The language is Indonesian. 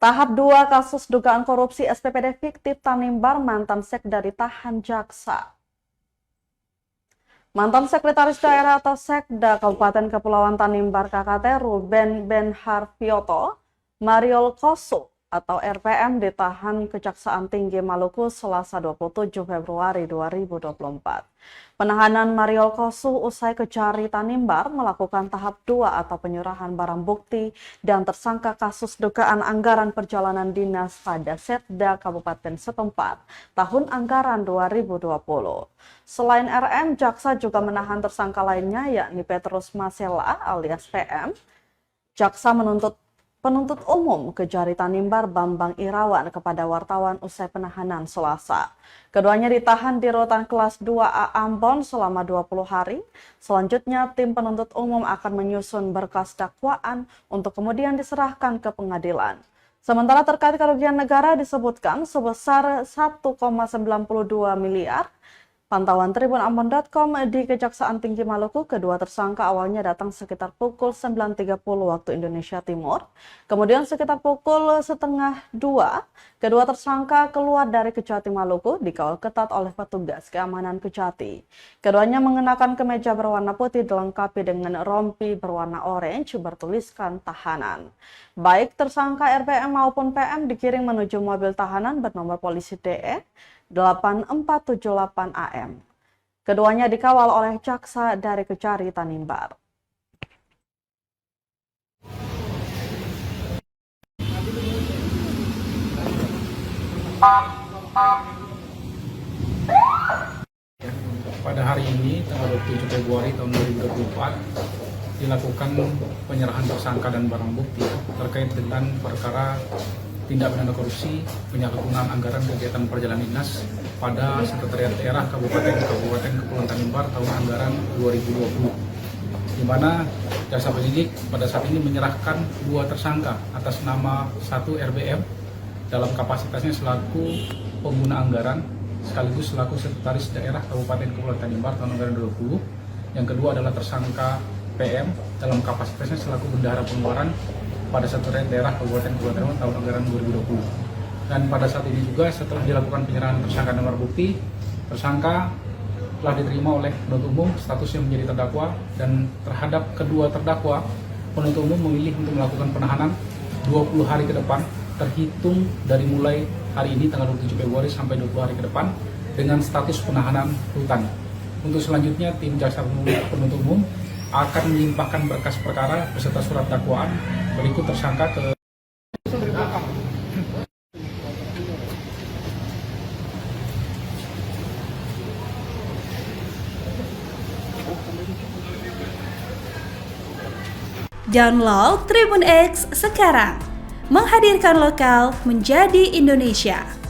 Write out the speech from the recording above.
Tahap 2 kasus dugaan korupsi SPPD fiktif Tanimbar, mantan sekda ditahan jaksa. Mantan Sekretaris Daerah atau Sekda Kabupaten Kepulauan Tanimbar KKT Ruben Benharvioto Mariol Koso atau RPM ditahan Kejaksaan Tinggi Maluku Selasa 27 Februari 2024. Penahanan Mariol Koso usai Kejari Tanimbar melakukan tahap 2 atau penyerahan barang bukti dan tersangka kasus dugaan anggaran perjalanan dinas pada Setda Kabupaten setempat tahun anggaran 2020. Selain RM, jaksa juga menahan tersangka lainnya yakni Petrus Masela alias PM. Jaksa penuntut umum Kejari Tanimbar Bambang Irawan kepada wartawan usai penahanan Selasa. Keduanya ditahan di rutan kelas 2A Ambon selama 20 hari. Selanjutnya tim penuntut umum akan menyusun berkas dakwaan untuk kemudian diserahkan ke pengadilan. Sementara terkait kerugian negara disebutkan sebesar 1,92 miliar. Pantauan tribunambon.com di Kejaksaan Tinggi Maluku, kedua tersangka awalnya datang sekitar pukul 9.30 waktu Indonesia Timur. Kemudian sekitar pukul 1:30, kedua tersangka keluar dari Kejati Maluku dikawal ketat oleh petugas keamanan Kejati. Keduanya mengenakan kemeja berwarna putih dilengkapi dengan rompi berwarna orange bertuliskan tahanan. Baik tersangka RPM maupun PM dikirim menuju mobil tahanan bernomor polisi DE 8478 AM. Keduanya dikawal oleh jaksa dari Kejari Tanimbar. Pada hari ini, tanggal 27 Februari tahun 2024, dilakukan penyerahan tersangka dan barang bukti terkait dengan perkara tindak pidana korupsi penyalahgunaan anggaran kegiatan perjalanan dinas pada Sekretariat Daerah Kabupaten Kepulauan Tanimbar tahun anggaran 2020, di mana jaksa penyidik pada saat ini menyerahkan dua tersangka atas nama satu RBM dalam kapasitasnya selaku pengguna anggaran sekaligus selaku Sekretaris Daerah Kabupaten Kepulauan Tanimbar tahun anggaran 2020. Yang kedua adalah tersangka PM dalam kapasitasnya selaku bendahara pengeluaran pada Sekretariat Daerah Kabupaten Kepulauan Tanimbar tahun anggaran 2020. Dan pada saat ini juga setelah dilakukan penyerahan tersangka dan barang bukti, tersangka telah diterima oleh penuntut umum statusnya menjadi terdakwa, dan terhadap kedua terdakwa penuntut umum memilih untuk melakukan penahanan 20 hari ke depan terhitung dari mulai hari ini tanggal 27 Februari sampai 20 hari ke depan dengan status penahanan rutan. Untuk selanjutnya tim jaksa penuntut umum akan melimpahkan berkas perkara beserta surat dakwaan berikut tersangka ke Download Tribun X sekarang, menghadirkan lokal menjadi Indonesia.